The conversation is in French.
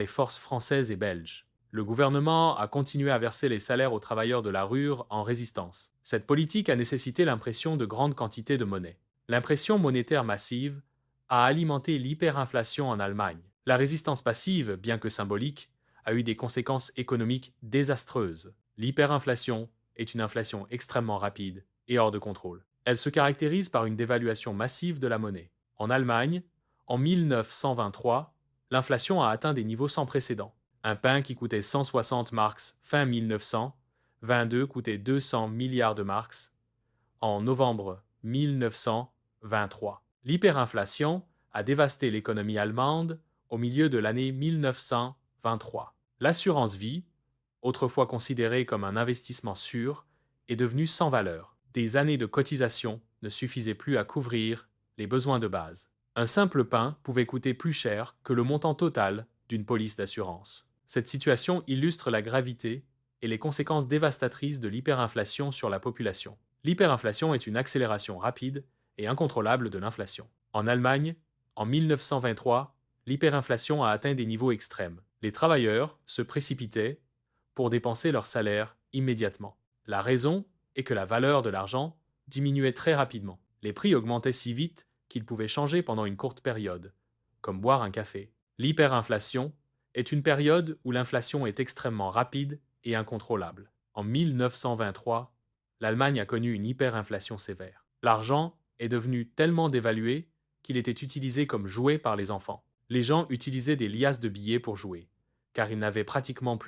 les forces françaises et belges. Le gouvernement a continué à verser les salaires aux travailleurs de la Ruhr en résistance. Cette politique a nécessité l'impression de grandes quantités de monnaie. L'impression monétaire massive a alimenté l'hyperinflation en Allemagne. La résistance passive, bien que symbolique, a eu des conséquences économiques désastreuses. L'hyperinflation est une inflation extrêmement rapide et hors de contrôle. Elle se caractérise par une dévaluation massive de la monnaie. En Allemagne, en 1923, l'inflation a atteint des niveaux sans précédent. Un pain qui coûtait 160 marks fin 1922 coûtait 200 milliards de marks en novembre 1923. L'hyperinflation a dévasté l'économie allemande au milieu de l'année 1923. L'assurance vie, autrefois considérée comme un investissement sûr, est devenue sans valeur. Des années de cotisation ne suffisaient plus à couvrir les besoins de base. Un simple pain pouvait coûter plus cher que le montant total d'une police d'assurance. Cette situation illustre la gravité et les conséquences dévastatrices de l'hyperinflation sur la population. L'hyperinflation est une accélération rapide et incontrôlable de l'inflation. En Allemagne, en 1923, l'hyperinflation a atteint des niveaux extrêmes. Les travailleurs se précipitaient pour dépenser leur salaire immédiatement. La raison est que la valeur de l'argent diminuait très rapidement. Les prix augmentaient si vite qu'ils pouvaient changer pendant une courte période, comme boire un café. L'hyperinflation est une période où l'inflation est extrêmement rapide et incontrôlable. En 1923, l'Allemagne a connu une hyperinflation sévère. L'argent est devenu tellement dévalué qu'il était utilisé comme jouet par les enfants. Les gens utilisaient des liasses de billets pour jouer, car ils n'avaient pratiquement plus